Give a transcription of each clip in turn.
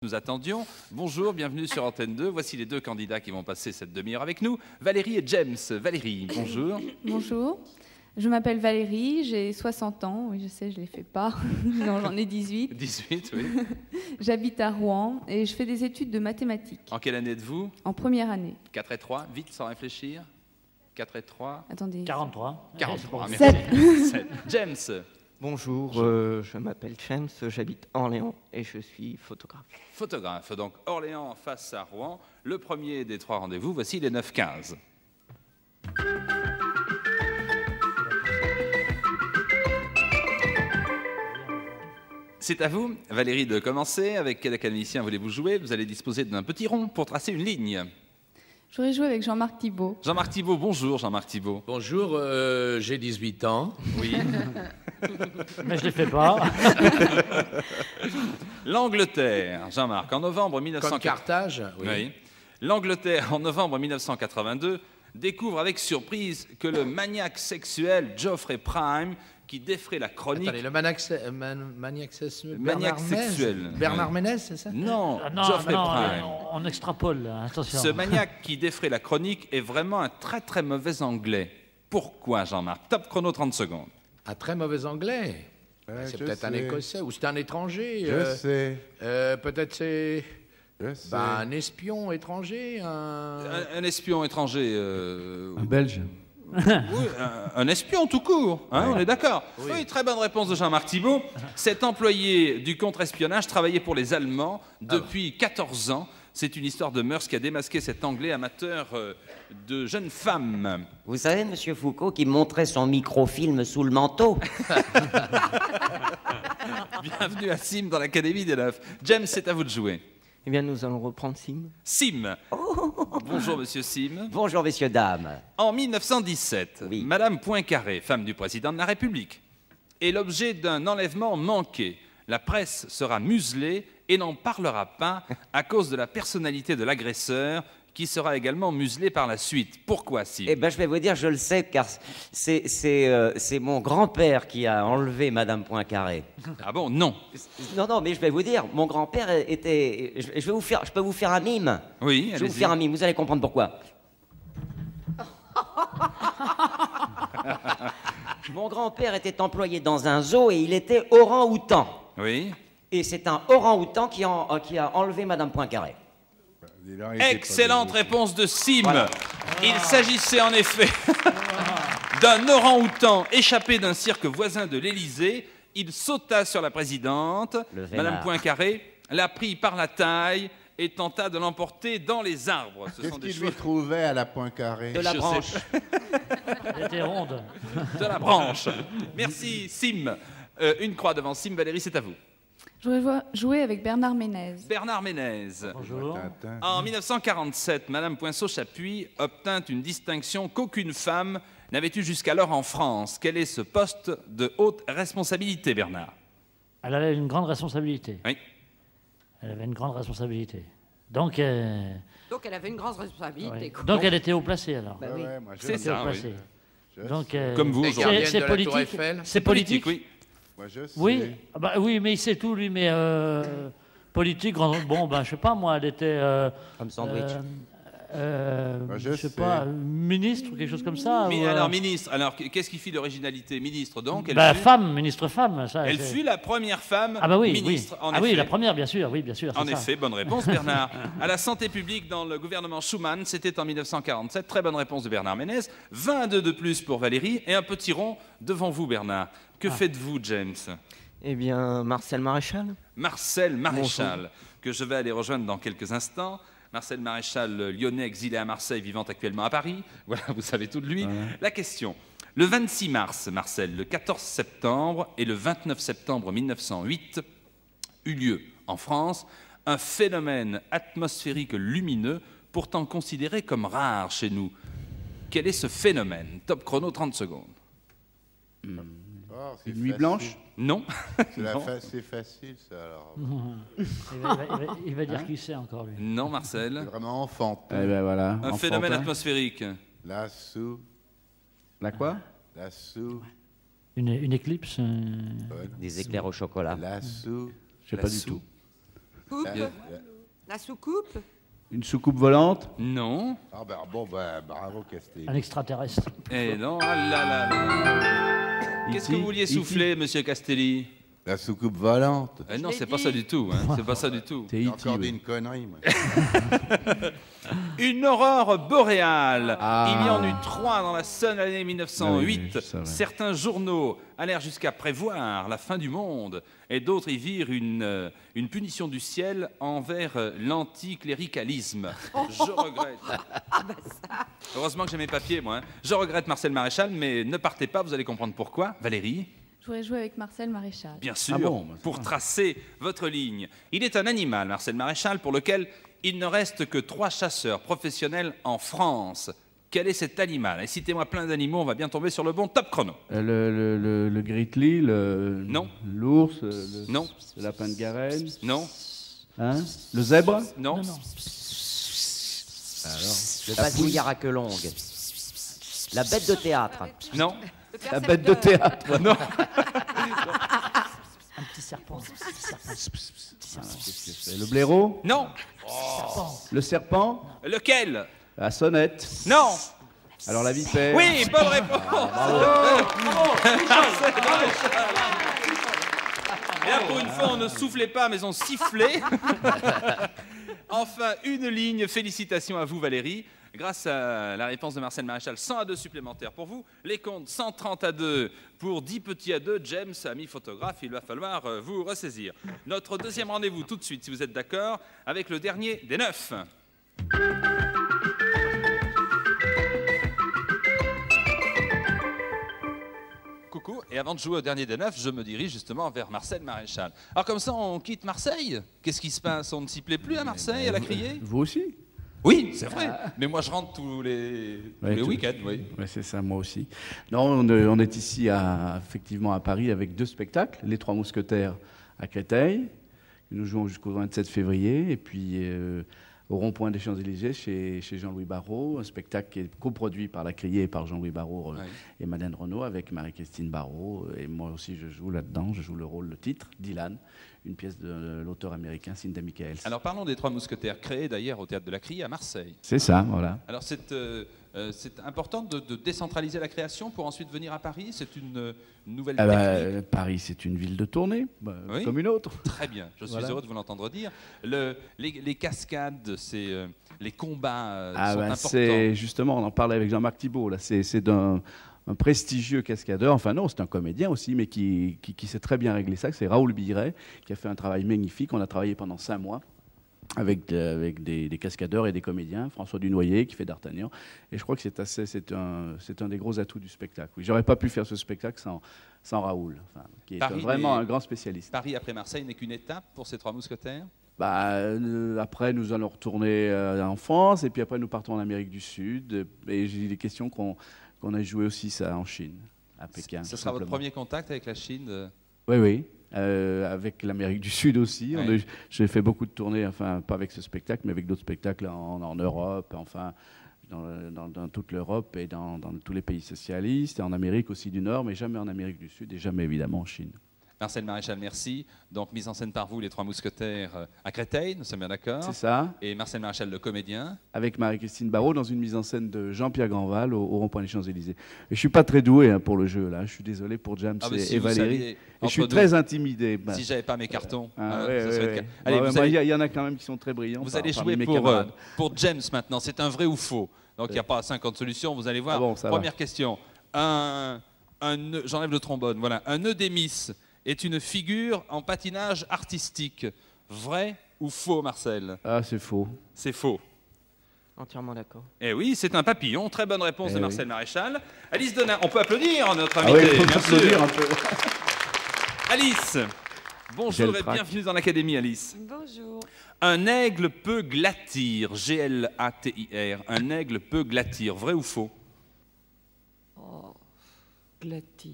Nous attendions. Bonjour, bienvenue sur Antenne 2. Voici les deux candidats qui vont passer cette demi-heure avec nous. Valérie et James. Valérie, bonjour. Bonjour. Je m'appelle Valérie, j'ai 60 ans. Oui, je sais, je ne les fais pas. Non, j'en ai 18. 18, oui. J'habite à Rouen et je fais des études de mathématiques. En quelle année êtes-vous? En première année. 4 et 3, vite, sans réfléchir. 4 et 3. Attendez. 43. 43, Sept. merci. 7. James. Bonjour, je m'appelle James, j'habite Orléans et je suis photographe. Photographe, donc Orléans face à Rouen. Le premier des trois rendez-vous, voici les 9-15. C'est à vous, Valérie, de commencer. Avec quel académicien voulez-vous jouer? Vous allez disposer d'un petit rond pour tracer une ligne. J'aurais joué avec Jean-Marc Thibault. Jean-Marc Thibault, bonjour Jean-Marc Thibault. Bonjour, j'ai 18 ans. Oui. Mais je ne les fais pas. L'Angleterre, Jean-Marc, en novembre Comme 1982. Carthage, Oui. L'Angleterre, en novembre 1982, découvre avec surprise que le maniaque sexuel Geoffrey Prime, qui défrait la chronique... Attendez, le maniaque sexuel. Maniaque sexuel. Bernard Ménez, c'est ça? Non, Non, Geoffrey non, Prime. on extrapole, là, attention. Ce maniaque qui défrait la chronique est vraiment un très très mauvais anglais. Pourquoi, Jean-Marc? Top chrono, 30 secondes. Un très mauvais anglais. C'est je peut-être un sais. Écossais ou c'est un étranger. Je sais. Peut-être c'est Je sais. un espion étranger. Un espion étranger... Un Belge. Oui, un espion tout court, hein, on est d'accord. Oui, très bonne réponse de Jean-Marc Thibault. Cet employé du contre-espionnage travaillait pour les Allemands depuis 14 ans. C'est une histoire de mœurs qui a démasqué cet Anglais amateur de jeunes femmes. Vous savez, Monsieur Foucault, qui montrait son microfilm sous le manteau. Bienvenue à Sim dans l'Académie des Neufs. James, c'est à vous de jouer. Eh bien, nous allons reprendre Sim. Sim. Bonjour, monsieur Sim. Bonjour, messieurs, dames. En 1917, Oui. Madame Poincaré, femme du président de la République, est l'objet d'un enlèvement manqué. La presse sera muselée et n'en parlera pas à cause de la personnalité de l'agresseur, qui sera également muselé par la suite. Pourquoi, Sim? Eh bien, je vais vous dire, je le sais, car c'est mon grand-père qui a enlevé Madame Poincaré. Ah bon? Non. Non, mais je vais vous dire, mon grand-père était... je peux vous faire un mime. Oui, Je vais vous allez-y. faire un mime, vous allez comprendre pourquoi. Mon grand-père était employé dans un zoo et il était orang-outan. Oui. Et c'est un orang-outan qui a enlevé Madame Poincaré. Excellente réponse de Sim. Il s'agissait en effet d'un orang-outan échappé d'un cirque voisin de l'Élysée. Il sauta sur la présidente, Le vénard. Madame Poincaré, la prit par la taille et tenta de l'emporter dans les arbres. Ce Qu'est-ce sont des qu'il lui choses trouvait à la Poincaré? De la Je branche. sais Elle était ronde. de la branche. Merci, Sim. Une croix devant Sim. Valérie, c'est à vous. J'aurais joué avec Bernard Ménez. Bernard Ménez. Bonjour. Tintin. En 1947, Madame Poinceau-Chapuis obtint une distinction qu'aucune femme n'avait eue jusqu'alors en France. Quel est ce poste de haute responsabilité, Bernard? Elle avait une grande responsabilité. Oui. Elle avait une grande responsabilité. Donc, Donc elle avait une grande responsabilité. ouais. quoi. Donc elle était haut placée alors. Bah oui. Ouais, moi, je C'est sais. Elle était ça, haut oui. placée. Je Donc, sais. Comme vous, Et aujourd'hui. gardienne c'est de la Tour politique. Eiffel. C'est politique. Oui. Moi, je sais. Oui. Ah bah oui, mais il sait tout lui. Mais politique, bon, ben je sais pas moi, elle était. Comme sandwich. je je sais sais. pas, ministre ou quelque chose comme ça. Mais ou, alors, ministre, alors qu'est-ce qui fit l'originalité? Ministre, donc, bah, fut, femme, ministre femme. Ça, elle c'est- fut la première femme Ah bah oui, ministre, oui. en Ah effet. oui, la première, bien sûr, oui, bien sûr. En c'est ça. effet, bonne réponse, Bernard. À la santé publique dans le gouvernement Schuman, c'était en 1947. Très bonne réponse de Bernard Ménez. 22 de plus pour Valérie et un petit rond devant vous, Bernard. Que faites-vous, James? Eh bien, Marcel Maréchal. Marcel Maréchal, que je vais aller rejoindre dans quelques instants. Marcel Maréchal, lyonnais exilé à Marseille, vivant actuellement à Paris. Voilà, vous savez tout de lui. La question. Le 26 mars, Marcel, le 14 septembre et le 29 septembre 1908 eut lieu en France un phénomène atmosphérique lumineux pourtant considéré comme rare chez nous. Quel est ce phénomène? Top chrono, 30 secondes. Oh, c'est Une nuit facile. blanche? Non. Non. C'est facile, ça, alors. Il va dire qui c'est encore lui. Non, C'est Marcel. vraiment enfanteux. Eh ben voilà. Un enfantin. phénomène atmosphérique. La sous, La quoi? la sous, Une éclipse. Des éclairs au chocolat. la sous. Je sais La pas du sous. tout. Coupe. Bien. La soucoupe. Une soucoupe volante? Non. Ah ben bon, ben, bravo Castelli. Un extraterrestre. Eh non, ah là là là. Qu'est-ce que vous vouliez souffler, monsieur Castelli? La soucoupe volante. Eh non, c'est pas ça du tout. Hein. C'est pas ça du tout. C'est J'ai E.T., encore dit oui. une connerie, moi. Une aurore boréale. Ah. Il y en eut 3 dans la seule année 1908. Ah oui, je savais. Certains journaux allèrent jusqu'à prévoir la fin du monde et d'autres y virent une punition du ciel envers l'anticléricalisme. Je regrette. Heureusement que j'ai mes papiers, moi. Hein. Je regrette Marcel Maréchal, mais ne partez pas, vous allez comprendre pourquoi. Valérie? Je voudrais jouer avec Marcel Maréchal. Bien sûr, Ah bon, bah, ça pour va. tracer votre ligne. Il est un animal, Marcel Maréchal, pour lequel il ne reste que 3 chasseurs professionnels en France. Quel est cet animal? Et citez-moi plein d'animaux, on va bien tomber sur le bon top chrono. Le grizzly, Non. l'ours, Non. le lapin de Garenne, Non, hein, le zèbre. non, Non, non. Le basilière à queue longue. La bête de théâtre. non, Le La bête de théâtre. non, Un petit serpent. Le blaireau, non. le serpent, Lequel? la sonnette. Non. Alors la vipère. Oui, bonne réponse. Marcel Maréchal. Et là, pour une fois, on ne soufflait pas, mais on sifflait. Enfin, une ligne. Félicitations à vous, Valérie. Grâce à la réponse de Marcel Maréchal, 100 à 2 supplémentaires pour vous. Les comptes 130 à 2 pour 10 petits à 2. James, ami photographe, il va falloir vous ressaisir. Notre deuxième rendez-vous tout de suite, si vous êtes d'accord, avec le dernier des 9. Coucou, et avant de jouer au dernier des 9, je me dirige justement vers Marcel Maréchal. Alors comme ça, on quitte Marseille? Qu'est-ce qui se passe? On ne s'y plaît plus à Marseille, à la criée? Vous aussi? Oui, c'est vrai. Mais moi, je rentre tous les Ouais, week-ends, oui. Oui, c'est ça, moi aussi. Non, on est ici effectivement à Paris avec 2 spectacles, Les Trois Mousquetaires à Créteil, que nous jouons jusqu'au 27 février, et puis au Rond-Point des Champs-Élysées chez Jean-Louis Barrault, un spectacle qui est coproduit par La Criée et par Jean-Louis Barrault Ouais. et Madeleine Renaud, avec Marie-Christine Barrault, et moi aussi je joue là-dedans, je joue le titre, Dylan, une pièce de l'auteur américain Cinda Michaels. Alors parlons des Trois Mousquetaires, créés d'ailleurs au Théâtre de la Criée à Marseille. C'est ça, voilà. Alors c'est important de décentraliser la création pour ensuite venir à Paris. C'est une nouvelle Ah bah, technique. Paris, c'est une ville de tournée, Oui. comme une autre. Très bien, je suis Voilà. heureux de vous l'entendre dire. Les cascades, les combats Ah sont bah, importants. c'est justement, on en parlait avec Jean-Marc Thibault, là, c'est un prestigieux cascadeur, enfin non, c'est un comédien aussi, mais qui sait très bien régler ça, c'est Raoul Biret, qui a fait un travail magnifique. On a travaillé pendant 5 mois avec des cascadeurs et des comédiens, François Dunoyer qui fait D'Artagnan, et je crois que c'est un des gros atouts du spectacle. Oui, j'aurais pas pu faire ce spectacle sans Raoul, enfin, qui est Paris vraiment n'est- un grand spécialiste. Paris après Marseille n'est qu'une étape pour ces Trois Mousquetaires. Après, nous allons retourner en France, et puis après, nous partons en Amérique du Sud, et j'ai des questions qu'on a joué aussi ça en Chine, à Pékin. Ce tout sera votre simplement. premier contact avec la Chine Oui, oui. Avec l'Amérique du Sud aussi. Ouais. J'ai fait beaucoup de tournées, enfin, pas avec ce spectacle, mais avec d'autres spectacles en Europe, enfin, dans toute l'Europe et dans tous les pays socialistes, et en Amérique aussi du Nord, mais jamais en Amérique du Sud et jamais évidemment en Chine. Marcel Maréchal, merci. Donc, mise en scène par vous, Les Trois Mousquetaires à Créteil, nous sommes bien d'accord. C'est ça, Et Marcel Maréchal, le comédien. avec Marie-Christine Barrault dans une mise en scène de Jean-Pierre Grandval au Rond-Point des Champs-Élysées. Et je suis pas très doué pour le jeu, là. Je suis désolé pour James Ah, mais si et vous Valérie. saviez, Et je suis entre très nous, intimidé. Si j'avais pas mes cartons, Ah, hein, ouais, ça ouais, serait le ouais. cas. Allez, Ouais, vous moi, allez, il y en a quand même qui sont très brillants. vous allez parmi jouer mes pour camarades. James maintenant. C'est un vrai ou faux. Donc, il n'y a pas 50 solutions, vous allez voir. Ah bon, ça va. Première question. J'enlève le trombone. Voilà. Un œdémis est une figure en patinage artistique. Vrai ou faux, Marcel? Ah, c'est faux. C'est faux. Entièrement d'accord. Eh oui, c'est un papillon. Très bonne réponse Eh de oui. Marcel Maréchal. Alice Donat, on peut applaudir notre Ah invité, oui, il faut bien applaudir sûr. un peu. Alice, J'ai bonjour le et trac. bienvenue dans l'Académie, Alice. Bonjour. Un aigle peut glatir, G-L-A-T-I-R. Un aigle peut glatir, vrai ou faux? Oh, glatir.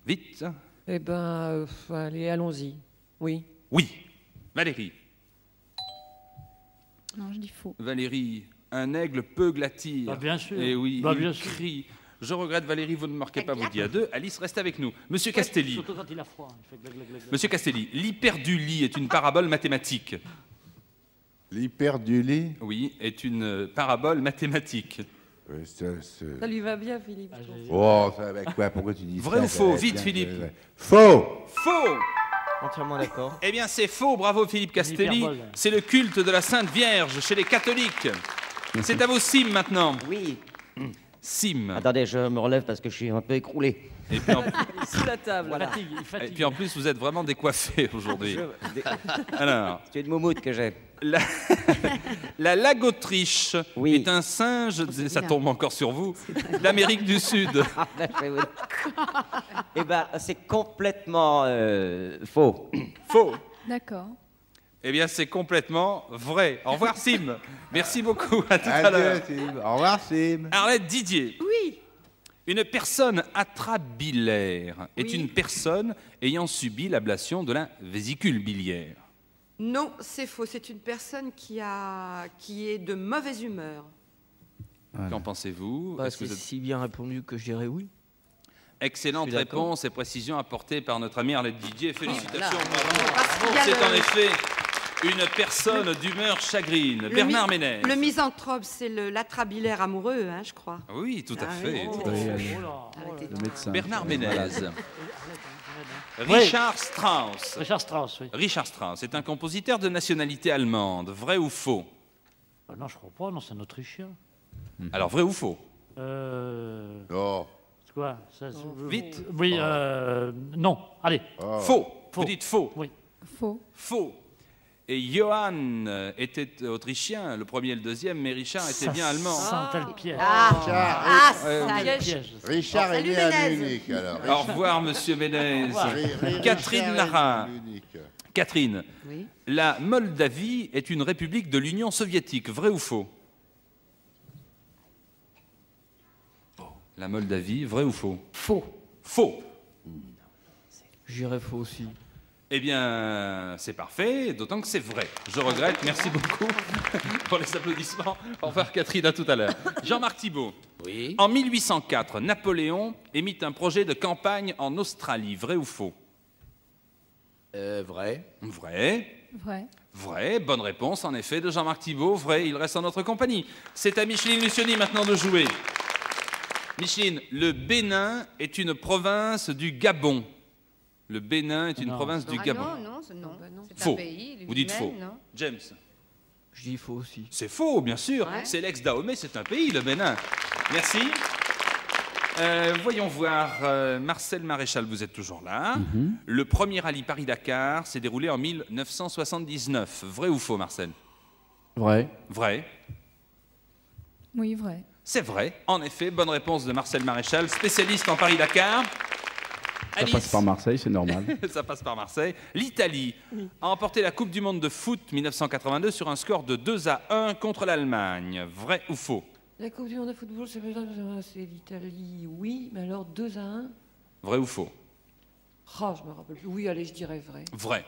Vite. Eh ben, allez, allons-y. Oui. Oui. Valérie. Non, je dis faux. Valérie, un aigle peut glatir. Bah, bien sûr. Et oui, Bah, il bien sûr. crie. Je regrette, Valérie, vous ne marquez pas, vous dites à 2. Alice, reste avec nous. Monsieur Castelli. Surtout quand il a froid. Il fait glag, glag, glag, glag. Monsieur Castelli, l'hyperdulie est une parabole mathématique. L'hyperdulie. Oui, est une parabole mathématique. Ça lui va bien, Philippe. je trouve. Oh, ça avec quoi? Pourquoi tu dis Vrai ça? ou faux? Ça va Vite, bien, Philippe. Faux. Faux! Entièrement d'accord. Eh bien, c'est faux, bravo Philippe Castelli. L'hyperbole. C'est le culte de la Sainte Vierge chez les catholiques. C'est à vous, Sim, maintenant. Oui. Sim. Attendez, je me relève parce que je suis un peu écroulé. Et puis, en, Sous la table. Il fatigue, il et fatigue. puis en plus, vous êtes vraiment décoiffé aujourd'hui. Alors, C'est une moumoute que j'ai. la lagotriche Oui. est un singe, ça tombe encore sur vous, d'Amérique du Sud. Eh ben, c'est complètement faux. Faux. D'accord. Eh bien, c'est complètement vrai. Au revoir, Sim. Merci beaucoup. À tout à Adieu, l'heure. Sim. Au revoir, Sim. Arlette Didier. Oui. Une personne atrabilaire est Oui. une personne ayant subi l'ablation de la vésicule biliaire. Non, c'est faux. C'est une personne qui est de mauvaise humeur. Qu'en pensez-vous? Bah, Est-ce que c'est vous êtes- si bien répondu que je dirais oui. Excellente Je suis d'accord. réponse et précision apportée par notre ami Arlette Didier. Félicitations. Parce qu'il y a C'est en le- effet une personne d'humeur chagrine. Bernard Ménez. Le misanthrope, c'est l'atrabilaire amoureux, hein, je crois. Oui, tout à Ah fait. oui. tout à fait. Oh là, Arrêtez. Le médecin. Bernard Ménez. Oui. Richard Strauss. Richard Strauss, oui. Richard Strauss est un compositeur de nationalité allemande. Vrai ou faux? Non, je crois pas, non, c'est un Autrichien. Alors, vrai ou faux? Oh. C'est quoi ça, Vite. Oui, non. Allez. Faux. Faux. Vous dites faux. Oui. Faux. Faux. Et Johann était autrichien, le premier et le deuxième, mais Richard était Ça bien allemand. sent le piège. Ah, ça y est. Piège. Richard est Salut, né à Ménez. Munich, alors. Au revoir, monsieur Ménez. Catherine Richard est Lara. né à Munich. Catherine, Oui. la Moldavie est une république de l'Union soviétique. Vrai ou faux? La Moldavie, vrai ou faux? Faux. Faux. J'irais faux aussi. Eh bien, c'est parfait, d'autant que c'est vrai. Je regrette, merci beaucoup pour les applaudissements. Au revoir Catherine, à tout à l'heure. Jean-Marc Thibault. Oui. En 1804, Napoléon émit un projet de campagne en Australie. Vrai ou faux? Vrai. Vrai. Vrai. Vrai, bonne réponse en effet de Jean-Marc Thibault. Vrai, il reste en notre compagnie. C'est à Micheline Lucioni maintenant de jouer. Micheline, le Bénin est une province du Gabon. Le Bénin est une Non. province du Ah Gabon. non, non. C'est Faux. un pays. Vous dites faux. lui-même, non. James. Je dis faux aussi. C'est faux, bien sûr. Ouais. C'est l'ex-Dahomey, c'est un pays, le Bénin. Merci. Voyons voir. Marcel Maréchal, vous êtes toujours là. Le premier rallye Paris-Dakar s'est déroulé en 1979. Vrai ou faux, Marcel? Vrai. Vrai. Oui, vrai. C'est vrai. En effet, bonne réponse de Marcel Maréchal, spécialiste en Paris-Dakar. Ça passe par Marseille, c'est normal. Ça passe par Marseille. L'Italie a emporté la Coupe du Monde de foot 1982 sur un score de 2-1 contre l'Allemagne. Vrai ou faux? La Coupe du Monde de football, c'est l'Italie, oui, mais alors 2-1. Vrai ou faux? Ah, je me rappelle plus. Oui, allez, je dirais vrai. Vrai.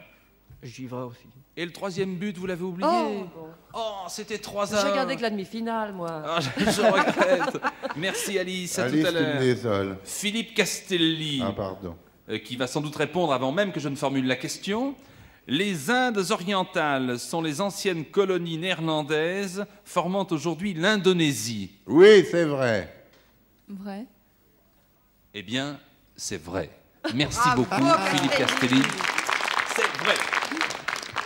Je dis vrai aussi. Et le troisième but, vous l'avez oublié? Oh, bon. Oh, c'était 3-1. J'ai regardé que la demi-finale, moi. Ah, je regrette. Merci Alice, à Alice, tout à tu me l'heure. désoles. Philippe Castelli, Ah, pardon. qui va sans doute répondre avant même que je ne formule la question. Les Indes orientales sont les anciennes colonies néerlandaises formant aujourd'hui l'Indonésie. Oui, c'est vrai. Vrai. Eh bien, c'est vrai. Merci Bravo, beaucoup, Philippe Castelli. C'est vrai.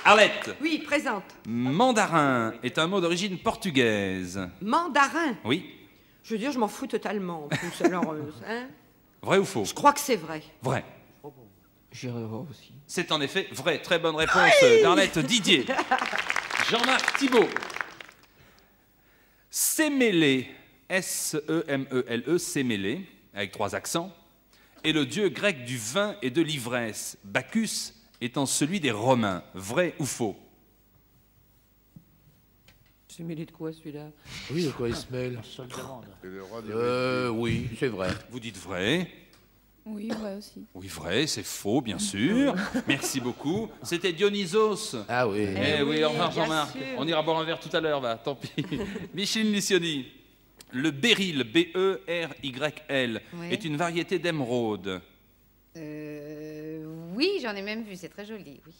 Arlette, Oui, présente. mandarin est un mot d'origine portugaise. Mandarin. Oui. Je veux dire, je m'en fous totalement. En plus, alors, hein. Vrai ou faux? Je crois que c'est vrai. Vrai. J'irais vrai aussi. C'est en effet vrai. Très bonne réponse d'Arlette Didier. Jean-Marc Thibault. Sémélé, S-E-M-E-L-E, Sémélé, avec 3 accents, est le dieu grec du vin et de l'ivresse, Bacchus étant celui des Romains. Vrai ou faux? C'est mêlé de quoi, celui-là? Oui, de quoi il se mêle? On se le demande. C'est le roi de Oui, c'est vrai. Vous dites vrai? Oui, vrai aussi. Oui, vrai, c'est faux, bien sûr. Merci beaucoup. C'était Dionysos. Ah oui. Eh oui, au revoir bien Jean-Marc. sûr. On ira boire un verre tout à l'heure, va, tant pis. Micheline Lucioni. Le béryl, B-E-R-Y-L, Oui. est une variété d'émeraude. Oui, j'en ai même vu, c'est très joli, oui.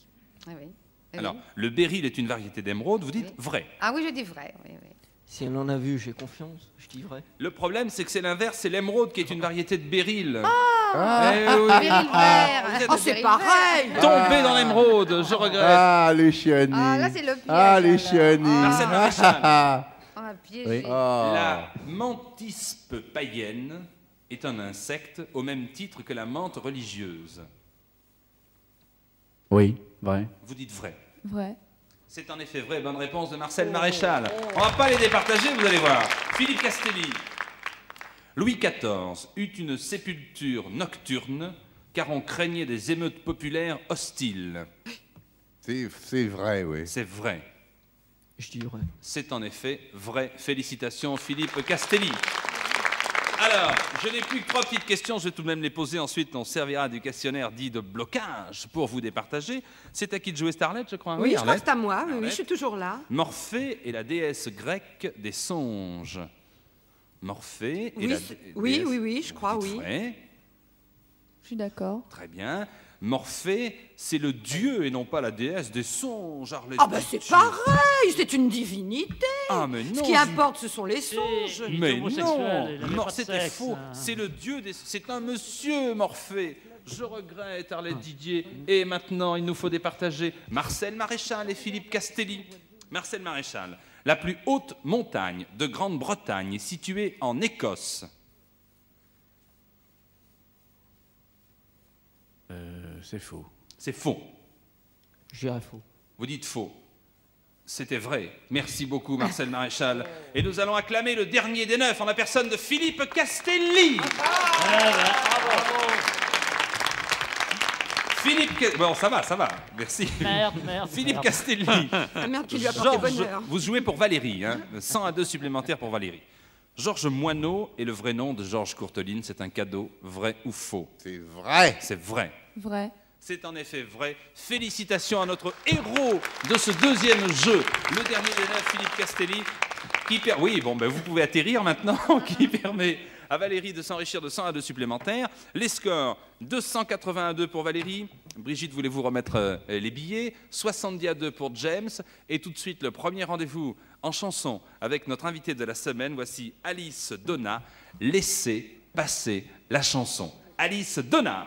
Ah oui. Alors, le béryl est une variété d'émeraude, vous dites vrai. Ah oui, je dis vrai. Oui, oui. Si elle en a vu, j'ai confiance, je dis vrai. Le problème, c'est que c'est l'inverse, c'est l'émeraude qui est une variété de béryl. Ah, Eh oui. béryl vert. Vous êtes Oh, c'est pareil. tombé dans l'émeraude, je regrette. Ah, les chenilles. Ah, là, c'est le piège. Ah, les alors. chenilles. Marcel Maréchal. On a piégé. Ah. La mantispe païenne est un insecte au même titre que la menthe religieuse. Oui, vrai. Vous dites vrai. Vrai. C'est en effet vrai. Bonne réponse de Marcel Maréchal. On va pas les départager, vous allez voir. Philippe Castelli. Louis XIV eut une sépulture nocturne car on craignait des émeutes populaires hostiles. C'est vrai, oui. C'est vrai. Je dis vrai. C'est en effet vrai. Félicitations Philippe Castelli. Alors, je n'ai plus que 3 petites questions, je vais tout de même les poser. Ensuite, on servira du questionnaire dit de blocage pour vous départager. C'est à qui de jouer, Starlet, je crois? Oui, je crois Arlette. que c'est à moi. Oui, Arlette. je suis toujours là. Morphée est la déesse grecque des songes. Morphée est Oui, la oui, déesse... oui, je crois, Vous dites oui. vrai. Je suis d'accord. Très bien. Morphée, c'est le dieu et non pas la déesse des songes, Arlette. Ah, bah c'est pareil, c'est une divinité. Ah, mais non. Ce qui importe, ce sont les songes. Il est Mais homosexuel, non, il avait Mor- pas de c'était sexe, faux. hein. C'est le dieu des... C'est un monsieur, Morphée. Je regrette, Arlette Didier. Et maintenant, il nous faut départager Marcel Maréchal et Philippe Castelli. Marcel Maréchal, la plus haute montagne de Grande-Bretagne est située en Écosse. C'est faux. C'est faux. Je dirais faux. Vous dites faux. C'était vrai. Merci beaucoup, Marcel Maréchal. Et nous allons acclamer le dernier des 9 en la personne de Philippe Castelli. Bon, ça va. Merci. Merde. Philippe merde. Castelli. Ah merde, qui lui a porté bonheur. Vous jouez pour Valérie, hein. 100 à 2 supplémentaires pour Valérie. Georges Moineau est le vrai nom de Georges Courteline. C'est un cadeau, vrai ou faux? C'est vrai. C'est vrai. Vrai. C'est en effet vrai. Félicitations à notre héros de ce deuxième jeu, le dernier des 9, Philippe Castelli, qui oui, bon, ben vous pouvez atterrir maintenant, qui permet à Valérie de s'enrichir de 100 à 2 supplémentaires. Les scores, 280 à 2 pour Valérie. Brigitte, voulez-vous remettre les billets? 70 à 2 pour James. Et tout de suite, le premier rendez-vous en chanson avec notre invité de la semaine. Voici Alice Donna. Laissez passer la chanson. Alice Donna.